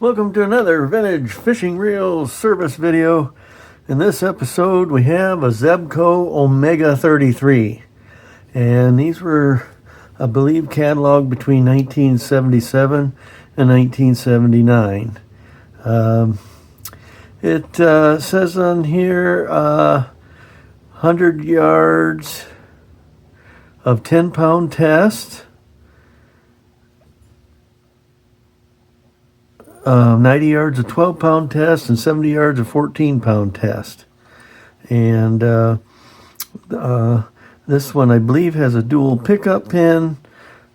Welcome to another vintage fishing reel service video. In this episode we have a Zebco Omega 33, and these were, I believe, cataloged between 1977 and 1979. It says on here 100 yards of 10-pound test, 90 yards of 12-pound test, and 70 yards of 14-pound test. And this one, I believe, has a dual pickup pin.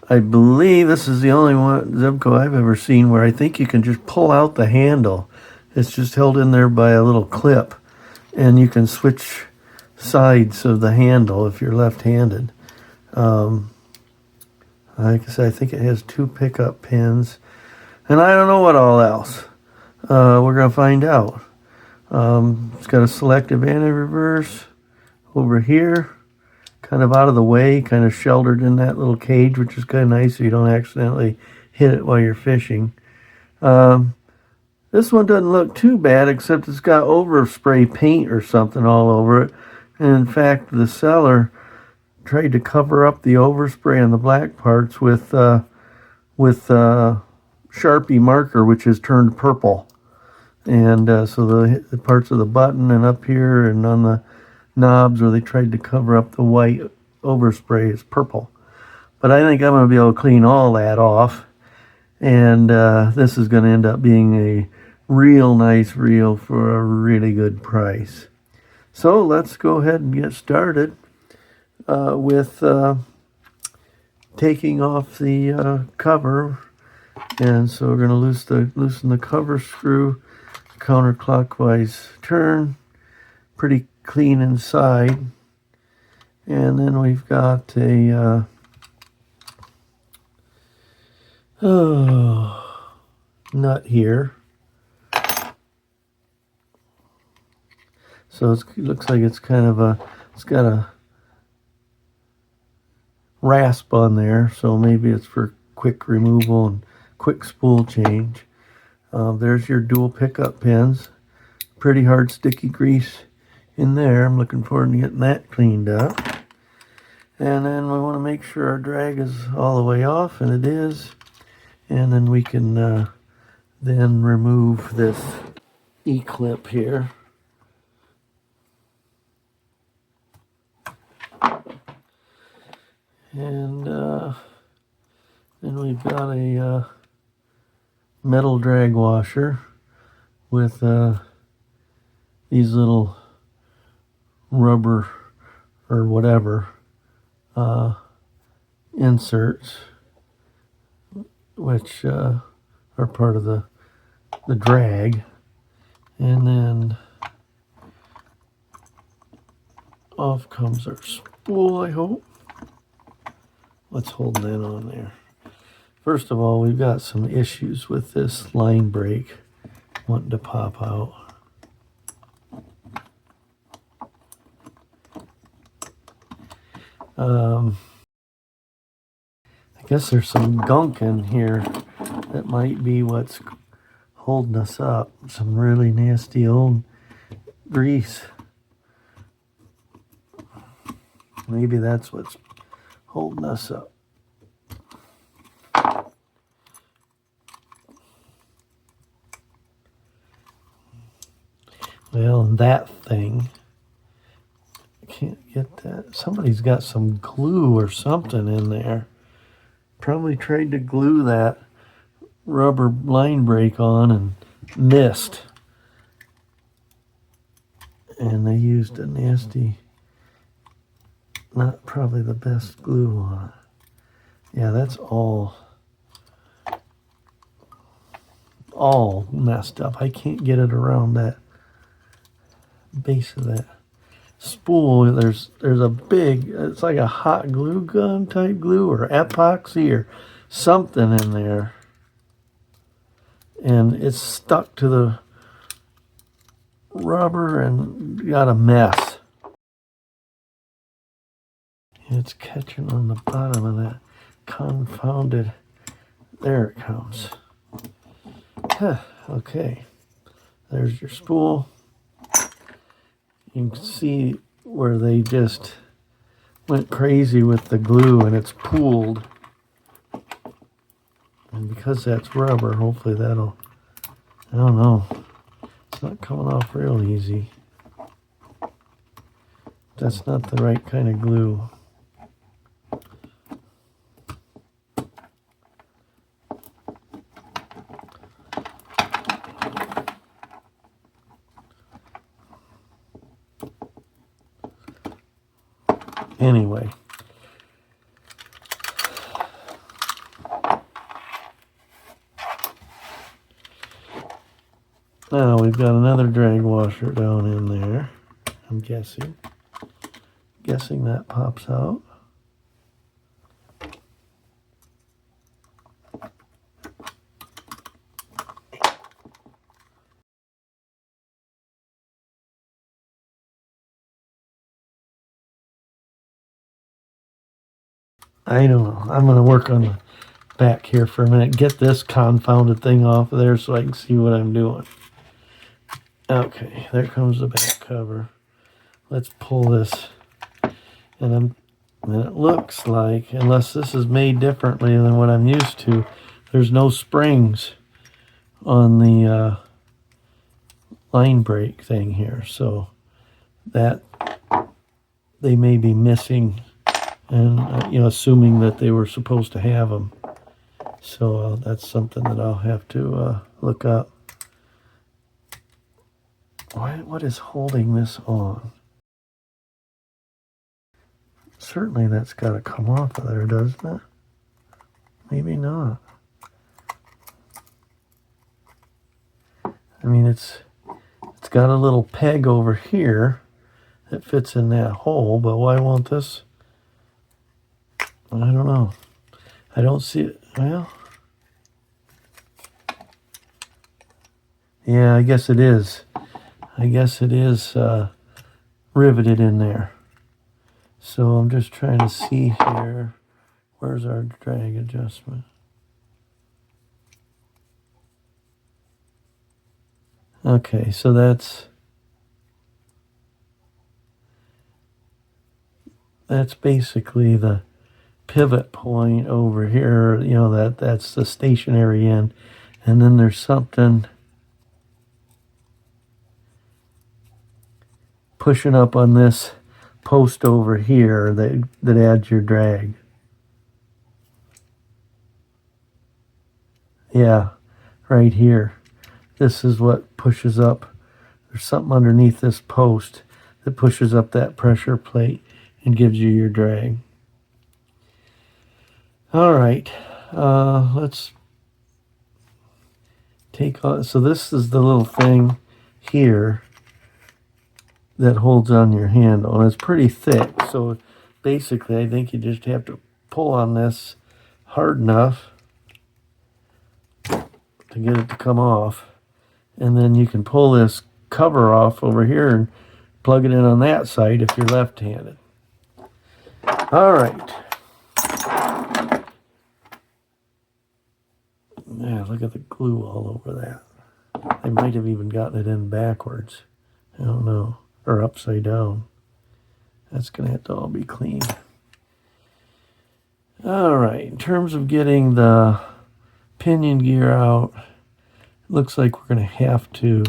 I believe this is the only one Zebco I've ever seen where I think you can just pull out the handle. It's just held in there by a little clip, and you can switch sides of the handle if you're left-handed. Like I said, I think it has 2 pickup pins. And I don't know what all else. We're going to find out. It's got a selective anti-reverse over here, kind of out of the way, kind of sheltered in that little cage, which is kind of nice so you don't accidentally hit it while you're fishing. This one doesn't look too bad, except it's got overspray paint or something all over it. And in fact, the seller tried to cover up the overspray on the black parts with Sharpie marker, which is turned purple. And so the parts of the button and up here and on the knobs where they tried to cover up the white overspray is purple. But I think I'm going to be able to clean all that off. And this is going to end up being a real nice reel for a really good price. So let's go ahead and get started with taking off the cover. And so we're going to loosen the cover screw, counterclockwise turn, pretty clean inside. And then we've got a nut here. So it looks like it's kind of it's got a rasp on there, so maybe it's for quick removal and quick spool change. There's your dual pickup pins. Pretty hard sticky grease in there. I'm looking forward to getting that cleaned up. And then we want to make sure our drag is all the way off, and it is. And then we can then remove this E-clip here. And then we've got a metal drag washer with these little rubber or whatever inserts, which are part of the drag. And then off comes our spool, I hope. What's holding that on there? First of all, we've got some issues with this line brake wanting to pop out. I guess there's some gunk in here that might be what's holding us up. Some really nasty old grease. Maybe that's what's holding us up. Well, that thing, I can't get that. Somebody's got some glue or something in there. Probably tried to glue that rubber line brake on and missed. And they used a nasty, not probably the best glue on it. Yeah, that's all messed up. I can't get it around that base of that spool. There's a big, it's like a hot glue gun type glue or epoxy or something in there, and it's stuck to the rubber and got a mess. It's catching on the bottom of that confounded, there it comes. Okay, there's your spool. You can see where they just went crazy with the glue and it's pooled. And because that's rubber, hopefully that'll, I don't know, it's not coming off real easy. That's not the right kind of glue. Anyway. Now we've got another drag washer down in there, I'm guessing. Guessing that pops out. I don't know. I'm going to work on the back here for a minute. Get this confounded thing off of there so I can see what I'm doing. Okay, there comes the back cover. Let's pull this. And it looks like, unless this is made differently than what I'm used to, there's no springs on the line brake thing here. So that they may be missing, and assuming that they were supposed to have them. So that's something that I'll have to look up. What is holding this on? Certainly that's got to come off of there, doesn't it? Maybe not. I mean, it's got a little peg over here that fits in that hole, but why won't this? I don't know. I don't see it. Well, yeah, I guess it is. I guess it is riveted in there. So I'm just trying to see here. Where's our drag adjustment? Okay, so that's basically the pivot point over here. That's the stationary end. And then there's something pushing up on this post over here that adds your drag. Yeah, right here. This is what pushes up. There's something underneath this post that pushes up that pressure plate and gives you your drag. All right, let's take on. So this is the little thing here that holds on your handle, and it's pretty thick. So basically, I think you just have to pull on this hard enough to get it to come off, and then you can pull this cover off over here and plug it in on that side if you're left-handed. All right. Yeah, look at the glue all over that. I might have even gotten it in backwards. I don't know. Or upside down. That's going to have to all be clean. All right. In terms of getting the pinion gear out, looks like we're going to have to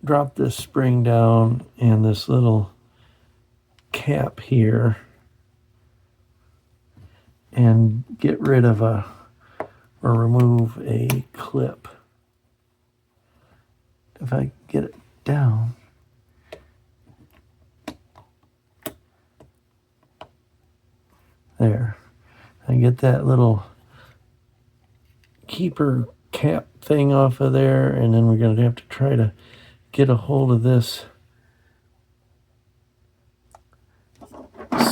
drop this spring down and this little cap here and get rid of or remove a clip. If I get it down, there, I get that little keeper cap thing off of there, and then we're going to have to try to get a hold of this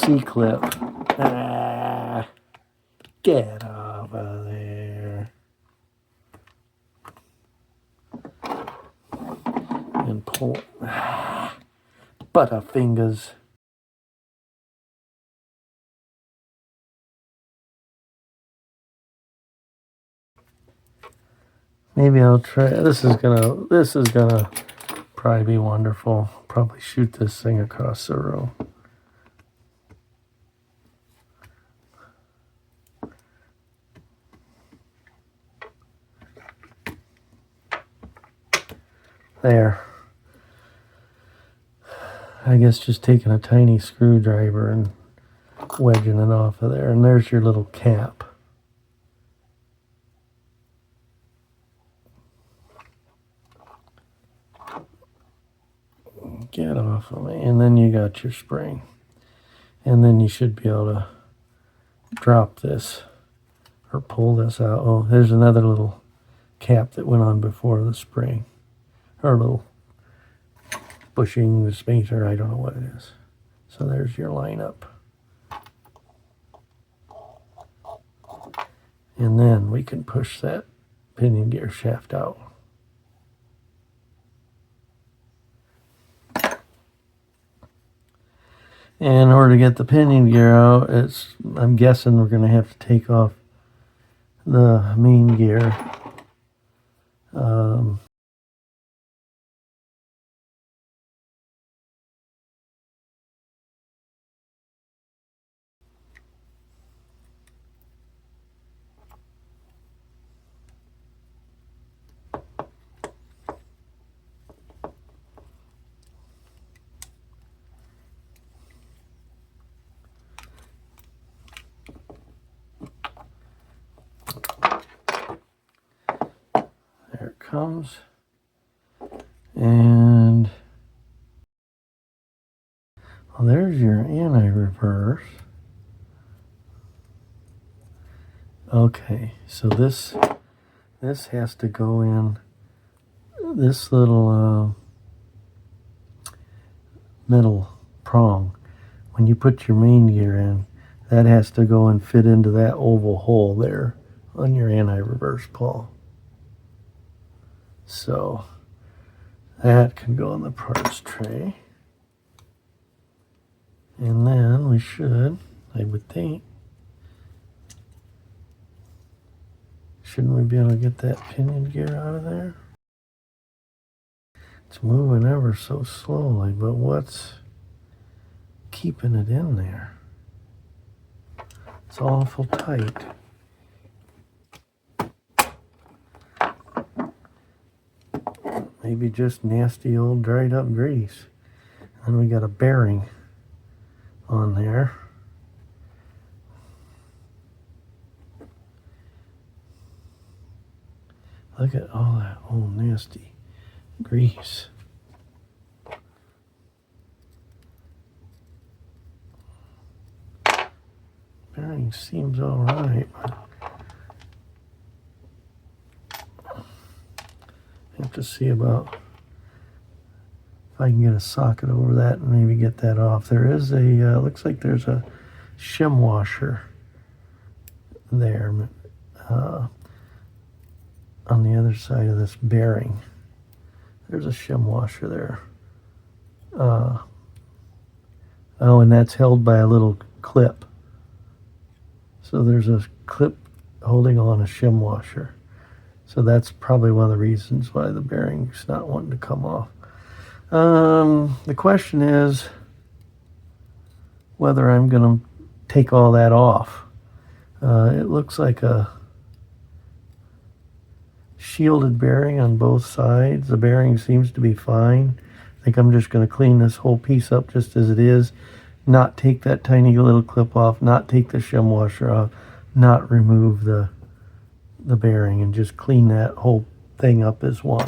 C-clip. Get off of there. And pull. Butterfingers. Maybe I'll try. This is gonna probably be wonderful. Probably shoot this thing across the room. There. I guess just taking a tiny screwdriver and wedging it off of there. And there's your little cap. Get off of me. And then you got your spring. And then you should be able to drop this or pull this out. Oh, there's another little cap that went on before the spring. Or a little bushing, the spacer, I don't know what it is. So there's your lineup. And then we can push that pinion gear shaft out. And in order to get the pinion gear out, I'm guessing we're going to have to take off the main gear. There it comes. And well, there's your anti-reverse. Okay, so this has to go in this little metal prong. When you put your main gear in, that has to go and fit into that oval hole there on your anti-reverse pawl. So that can go in the parts tray. And then we should, I would think, shouldn't we be able to get that pinion gear out of there? It's moving ever so slowly, but what's keeping it in there? It's awful tight. Maybe just nasty old dried up grease. And we got a bearing on there. Look at all that old nasty grease. Bearing seems all right, but I have to see about if I can get a socket over that and maybe get that off. There is a, looks like there's a shim washer there on the other side of this bearing. There's a shim washer there. Oh, and that's held by a little clip. So there's a clip holding on a shim washer. So that's probably one of the reasons why the bearing's not wanting to come off. The question is whether I'm going to take all that off. It looks like a shielded bearing on both sides. The bearing seems to be fine. I think I'm just going to clean this whole piece up just as it is. Not take that tiny little clip off, not take the shim washer off, not remove the bearing, and just clean that whole thing up as one.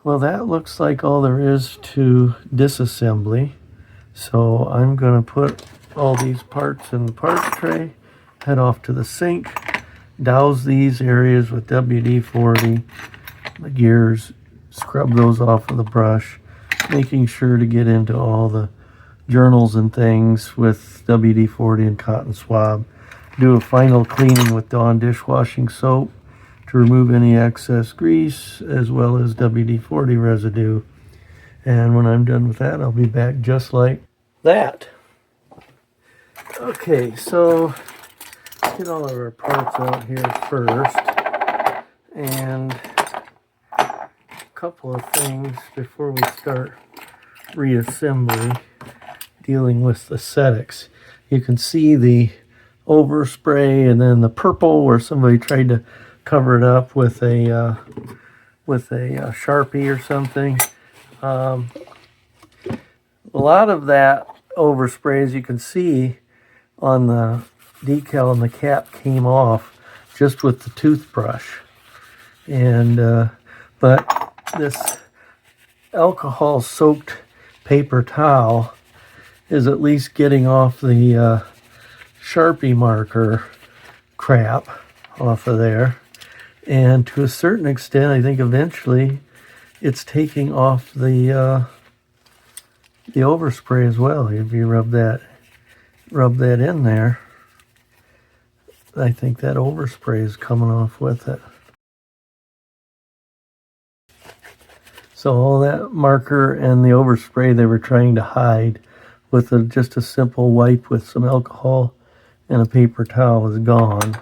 Well, that looks like all there is to disassembly. So I'm going to put all these parts in the parts tray, head off to the sink, douse these areas with WD-40, the gears, scrub those off with a brush, making sure to get into all the journals and things with WD-40 and cotton swab. Do a final cleaning with Dawn dishwashing soap to remove any excess grease as well as WD-40 residue. And when I'm done with that, I'll be back just like that. Okay, so get all of our parts out here first. And a couple of things before we start reassembly, dealing with the setics. You can see the overspray and then the purple where somebody tried to cover it up with a Sharpie or something. A lot of that overspray, as you can see on the decal and the cap, came off just with the toothbrush. And but this alcohol soaked paper towel is at least getting off the Sharpie marker crap off of there. And to a certain extent, I think eventually it's taking off the overspray as well. If you rub that in there, I think that overspray is coming off with it. So all that marker and the overspray they were trying to hide with just a simple wipe with some alcohol and a paper towel is gone.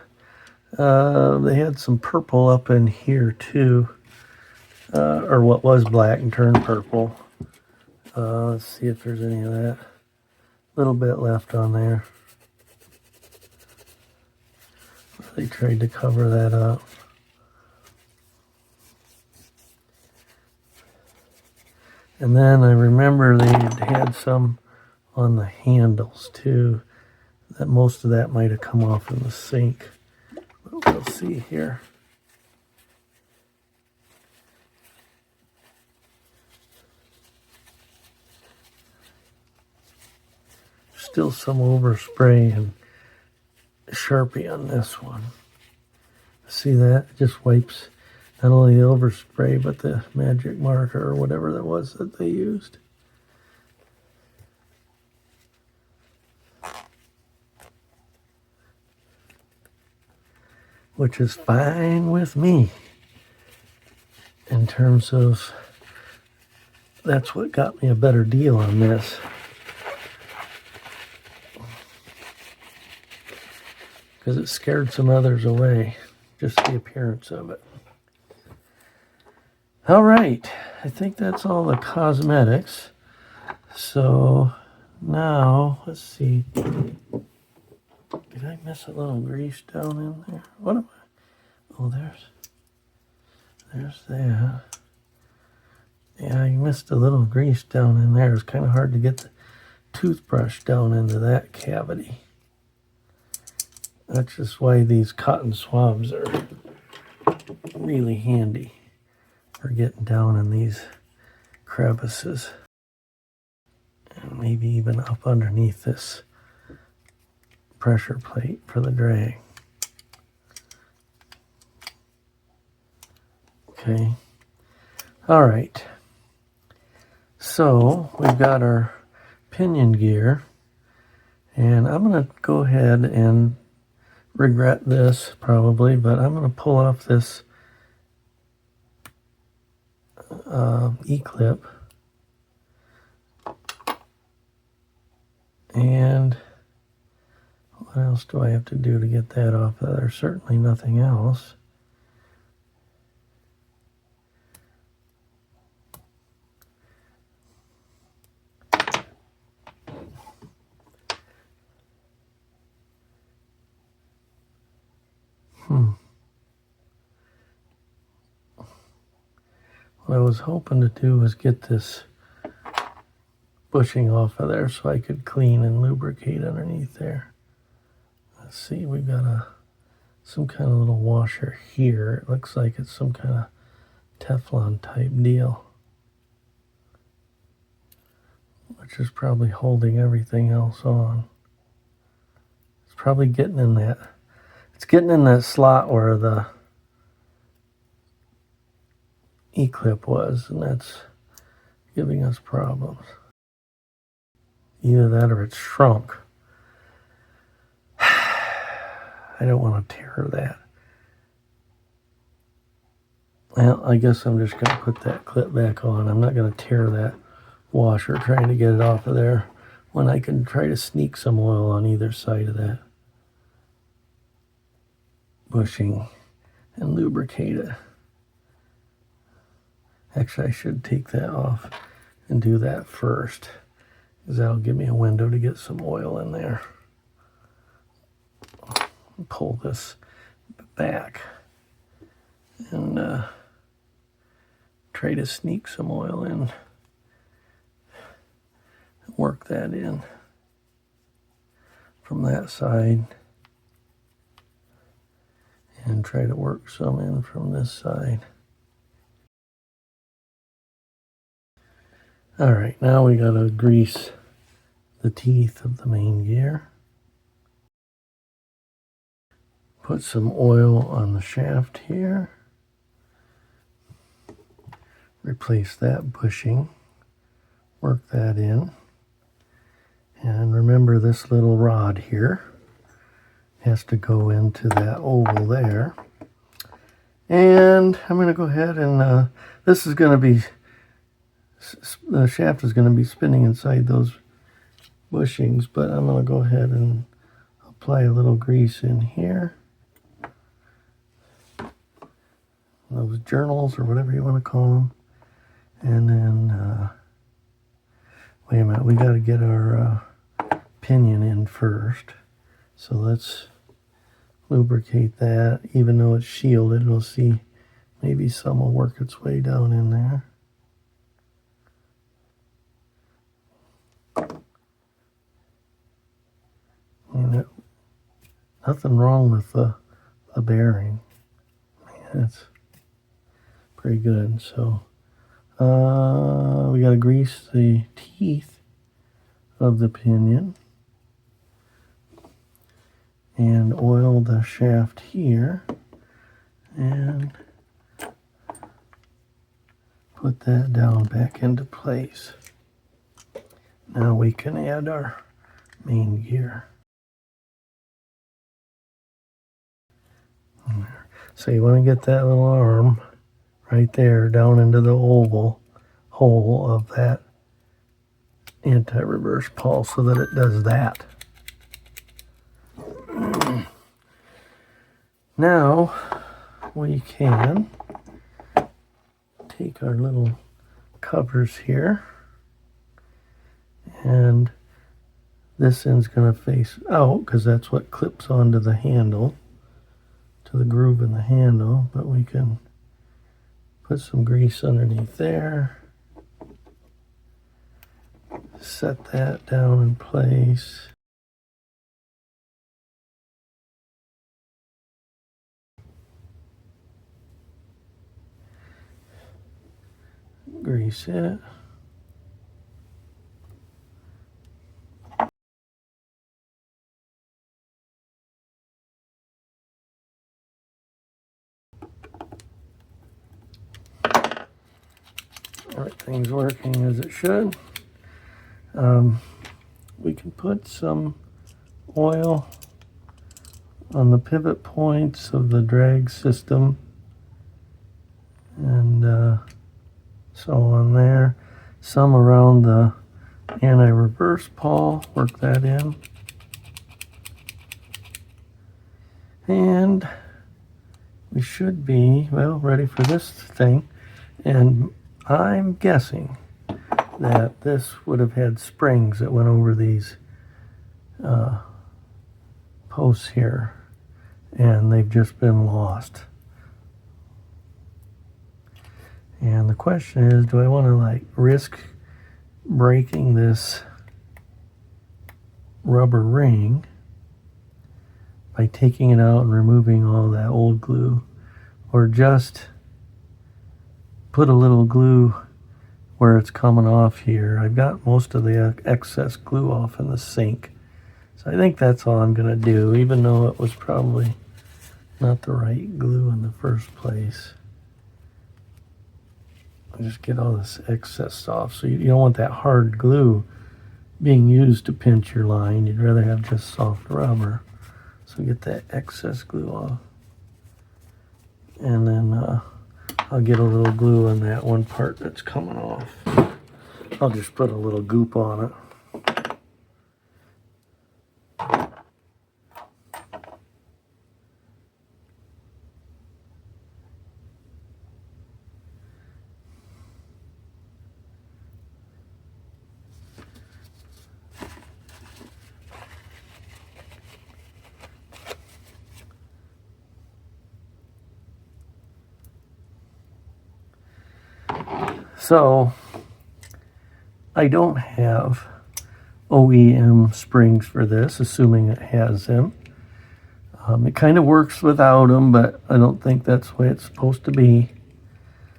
They had some purple up in here too, or what was black and turned purple. Let's see if there's any of that. A little bit left on there. They tried to cover that up. And then I remember they had some on the handles too. That most of that might have come off in the sink. But we'll see here. Still some overspray and Sharpie on this one. See that? It just wipes not only the overspray but the magic marker or whatever that was that they used. Which is fine with me in terms of that's what got me a better deal on this. Because it scared some others away, just the appearance of it. All right, I think that's all the cosmetics. So now, let's see. Did I miss a little grease down in there? What am I? Oh, there's that. Yeah, I missed a little grease down in there. It's kind of hard to get the toothbrush down into that cavity. That's just why these cotton swabs are really handy for getting down in these crevices. And maybe even up underneath this pressure plate for the drag. Okay. All right. So we've got our pinion gear, and I'm going to go ahead and regret this probably, but I'm going to pull off this E-clip, and what else do I have to do to get that off? There's certainly nothing else. What I was hoping to do was get this bushing off of there so I could clean and lubricate underneath there. Let's see, we've got some kind of little washer here. It looks like it's some kind of Teflon type deal, which is probably holding everything else on. It's probably getting in that. It's getting in that slot where the E-clip was, and that's giving us problems. Either that or it's shrunk. I don't want to tear that. Well, I guess I'm just going to put that clip back on. I'm not going to tear that washer trying to get it off of there when I can try to sneak some oil on either side of that. bushing and lubricate it. Actually, I should take that off and do that first, because that'll give me a window to get some oil in there. Pull this back and try to sneak some oil in. Work that in from that side and try to work some in from this side. All right, now we gotta grease the teeth of the main gear. Put some oil on the shaft here. Replace that bushing. Work that in. And remember, this little rod here has to go into that oval there. And I'm going to go ahead and this is going to be, the shaft is going to be spinning inside those bushings, but I'm going to go ahead and apply a little grease in here. Those journals or whatever you want to call them. And then, wait a minute, we got to get our pinion in first. So let's lubricate that. Even though it's shielded, we'll see maybe some will work its way down in there. And nothing wrong with the bearing. Man, it's pretty good. So we got to grease the teeth of the pinion and oil the shaft here and put that down back into place. Now we can add our main gear. So you want to get that little arm right there down into the oval hole of that anti-reverse pawl so that it does that. Now we can take our little covers here, and this end's going to face out because that's what clips onto the handle, to the groove in the handle, but we can put some grease underneath there, set that down in place. Grease it. Everything's working as it should. We can put some oil on the pivot points of the drag system and so on there. Some around the anti-reverse pawl, work that in. And we should be, well, ready for this thing. And I'm guessing that this would have had springs that went over these posts here, and they've just been lost. And the question is, do I want to like risk breaking this rubber ring by taking it out and removing all that old glue, or just put a little glue where it's coming off here? I've got most of the excess glue off in the sink, so I think that's all I'm gonna do, even though it was probably not the right glue in the first place. I'll just get all this excess off. So you don't want that hard glue being used to pinch your line. You'd rather have just soft rubber. So get that excess glue off. And then I'll get a little glue on that one part that's coming off. I'll just put a little goop on it. So I don't have OEM springs for this, assuming it has them. It kind of works without them, but I don't think that's the way it's supposed to be.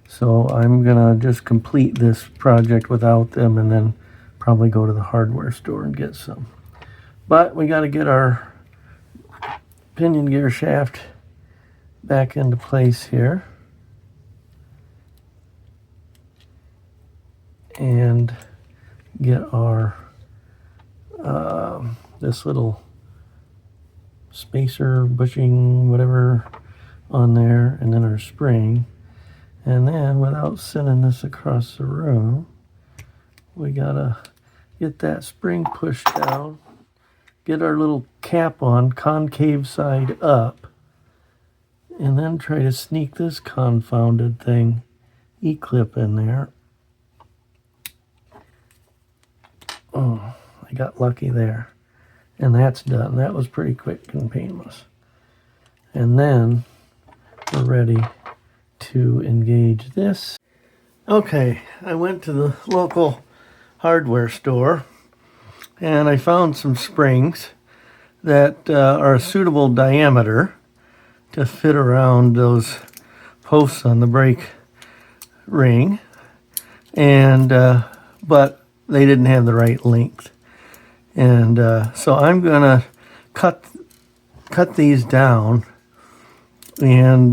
So I'm gonna just complete this project without them and then probably go to the hardware store and get some. But we got to get our pinion gear shaft back into place here. And get our this little spacer bushing whatever on there, and then our spring. And then without sending this across the room, we gotta get that spring pushed down, get our little cap on, concave side up, and then try to sneak this confounded thing E-clip in there. Oh, I got lucky there. And that's done. That was pretty quick and painless. And then we're ready to engage this. Okay, I went to the local hardware store and I found some springs that are a suitable diameter to fit around those posts on the brake ring, and but they didn't have the right length. And so I'm gonna cut these down and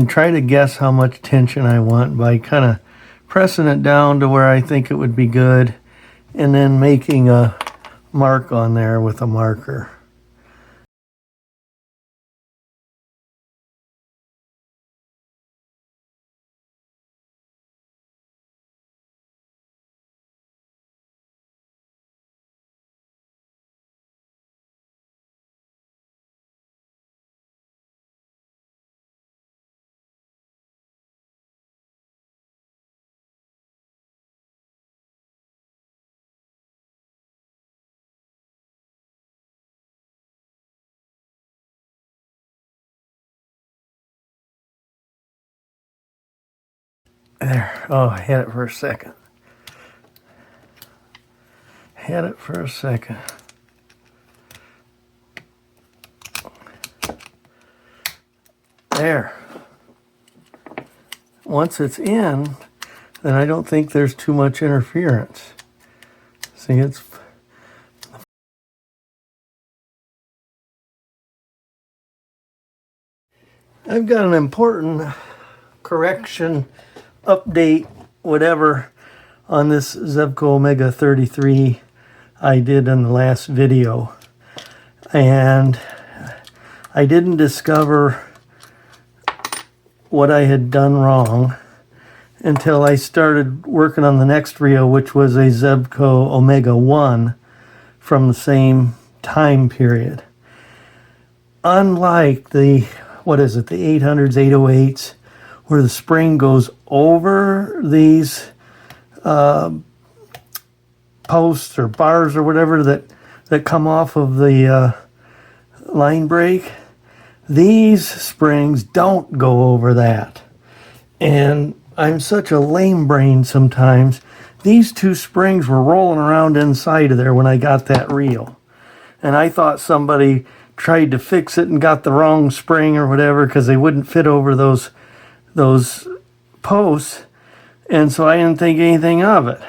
try to guess how much tension I want by kind of pressing it down to where I think it would be good, and then making a mark on there with a marker. There. Oh, I had it for a second. Had it for a second. There. Once it's in, then I don't think there's too much interference. See, it's... I've got an important correction, update, whatever, on this Zebco Omega 33 I did in the last video. And I didn't discover what I had done wrong until I started working on the next reel, which was a Zebco Omega 1 from the same time period. Unlike the, what is it, the 800s, 808s, where the spring goes over these posts or bars or whatever that come off of the line brake, these springs don't go over that. And I'm such a lame brain sometimes. These two springs were rolling around inside of there when I got that reel. And I thought somebody tried to fix it and got the wrong spring or whatever, because they wouldn't fit over those posts. And so I didn't think anything of it.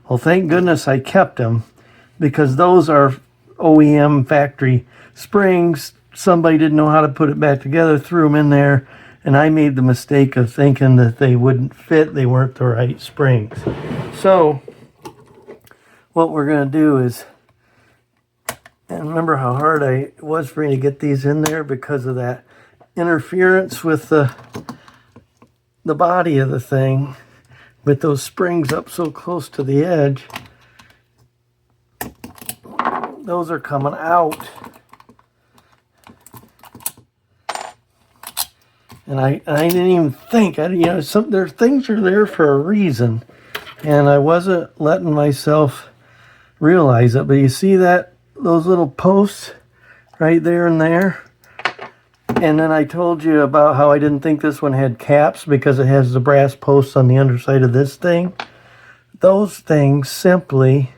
Well, thank goodness I kept them, because those are OEM factory springs. Somebody didn't know how to put it back together, threw them in there, and I made the mistake of thinking that they wouldn't fit. They weren't the right springs. So what we're going to do is, and remember how hard it was for me to get these in there because of that interference with the body of the thing, with those springs up so close to the edge. Those are coming out. And I didn't even think, there things are there for a reason, and I wasn't letting myself realize it. But you see those little posts right there and there? And then I told you about how I didn't think this one had caps because it has the brass posts on the underside of this thing. Those things simply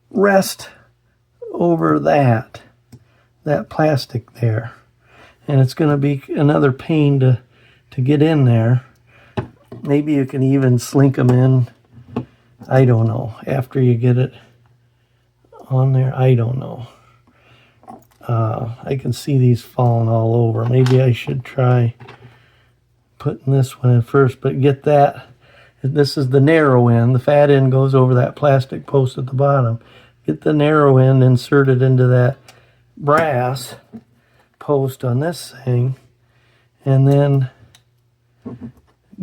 rest over that plastic there. And it's going to be another pain to get in there. Maybe you can even slink them in. I don't know. After you get it on there, I don't know. I can see these falling all over. Maybe I should try putting this one in first, but get that. This is the narrow end. The fat end goes over that plastic post at the bottom. Get the narrow end inserted into that brass post on this thing, and then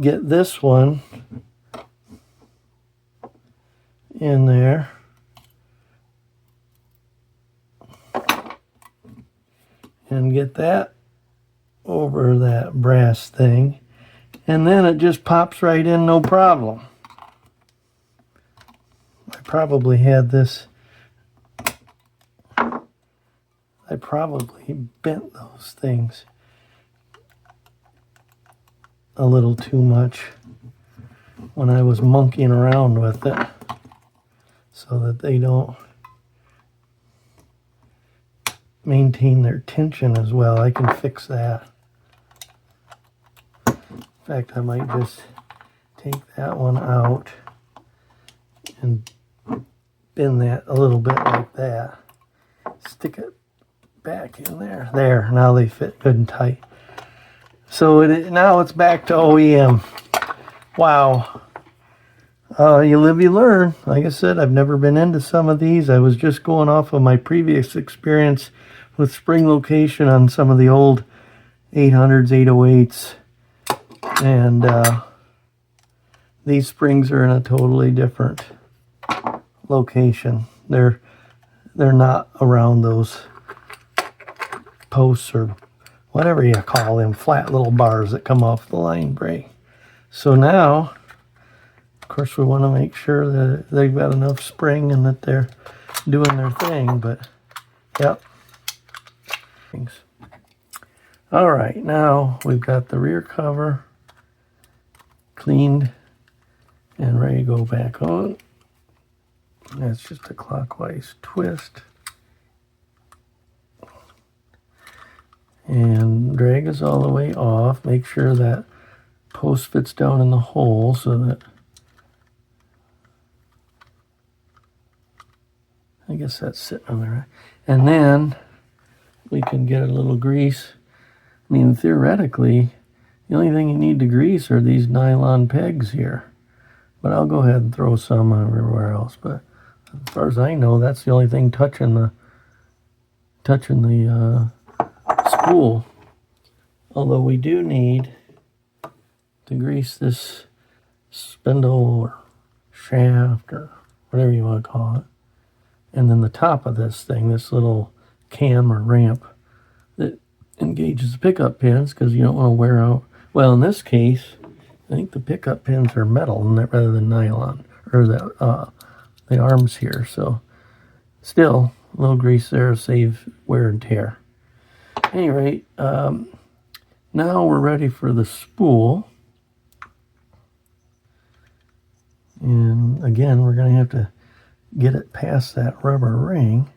get this one in there. And get that over that brass thing. And then it just pops right in, no problem. I probably had this. I probably bent those things a little too much when I was monkeying around with it, so that they don't maintain their tension as well. I can fix that. In fact, I might just take that one out and bend that a little bit like that. Stick it back in there. There, now they fit good and tight. So now it's back to OEM. Wow. You live, you learn. Like I said, I've never been into some of these. I was just going off of my previous experience with spring location on some of the old 800s, 808s. And these springs are in a totally different location. They're not around those posts or whatever you call them, flat little bars that come off the line brake. So now, of course, we want to make sure that they've got enough spring and that they're doing their thing, but yep. All right, now we've got the rear cover cleaned and ready to go back on. That's just a clockwise twist. And drag us all the way off. Make sure that post fits down in the hole so that, I guess that's sitting on there. And then we can get a little grease. I mean, theoretically, the only thing you need to grease are these nylon pegs here. But I'll go ahead and throw some everywhere else. But as far as I know, that's the only thing touching the spool. Although we do need to grease this spindle or shaft or whatever you want to call it. And then the top of this thing, this little cam or ramp that engages the pickup pins, because you don't want to wear out. Well, in this case, I think the pickup pins are metal rather than nylon, or the arms here. So still, a little grease there to save wear and tear. At any rate, now we're ready for the spool. And again, we're going to have to get it past that rubber ring,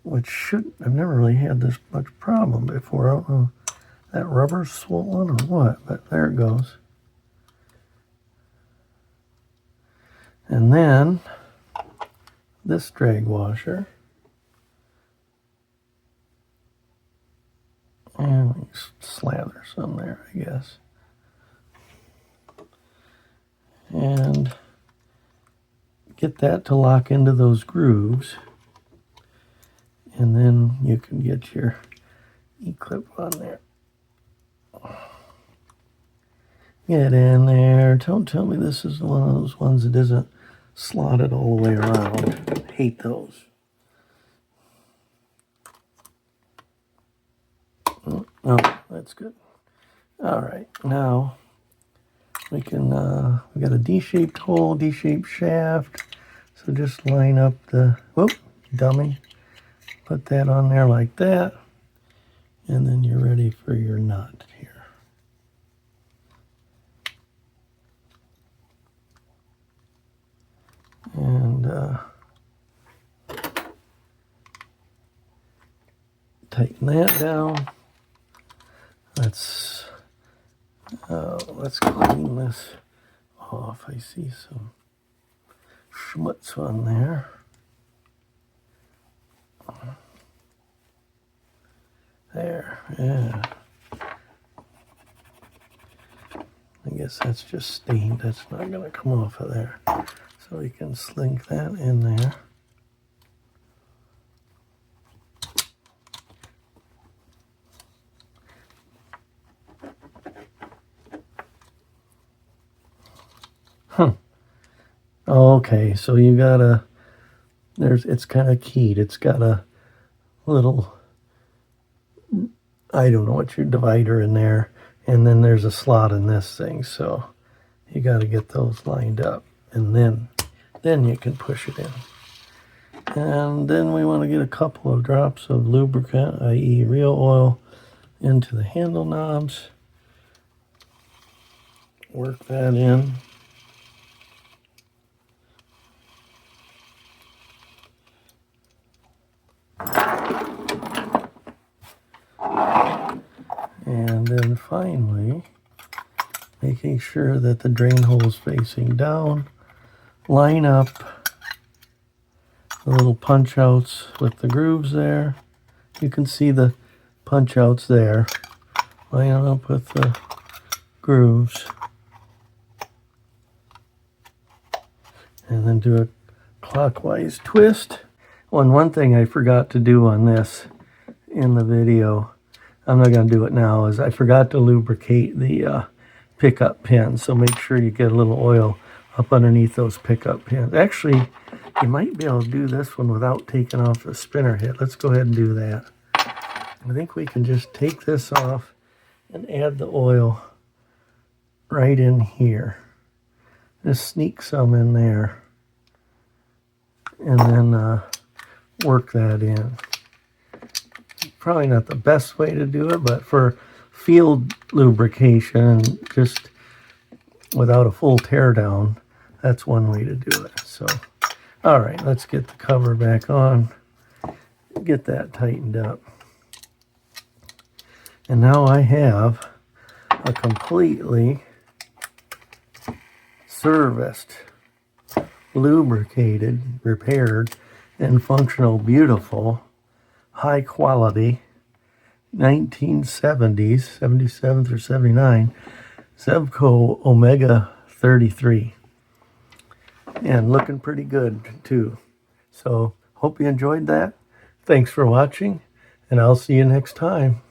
which I've never really had this much problem before. I don't know if that rubber's swollen or what, but there it goes. And then this drag washer. And we slather some there, I guess. And get that to lock into those grooves. And then you can get your E-clip on there. Get in there. Don't tell me this is one of those ones that isn't slotted all the way around. I hate those. Oh, that's good. All right, now we can, we got a D-shaped hole, D-shaped shaft. So just line up the, whoop, dummy. Put that on there like that, and then you're ready for your nut here. And tighten that down. Let's clean this off. I see some schmutz on there. There, yeah. I guess that's just stained. That's not going to come off of there. So we can slink that in there. Okay, so you gotta, it's kind of keyed. It's got a little, I don't know what your divider in there, and then there's a slot in this thing, so you got to get those lined up, and then you can push it in. And then we want to get a couple of drops of lubricant, i.e. real oil, into the handle knobs. Work that in. And then finally, making sure that the drain hole is facing down, line up the little punch outs with the grooves there. You can see the punch outs there. Line it up with the grooves. And then do a clockwise twist. One thing I forgot to do on this in the video, I'm not going to do it now, is I forgot to lubricate the pickup pin. So make sure you get a little oil up underneath those pickup pins. Actually, you might be able to do this one without taking off the spinner head. Let's go ahead and do that. I think we can just take this off and add the oil right in here. Just sneak some in there. And then work that in. Probably not the best way to do it, but for field lubrication, just without a full tear down, that's one way to do it. So, all right, let's get the cover back on, get that tightened up. And now I have a completely serviced, lubricated, repaired, and functional, beautiful, high quality 1970s, 77 through 79 Zebco Omega 33, and looking pretty good too. So hope you enjoyed that. Thanks for watching, and I'll see you next time.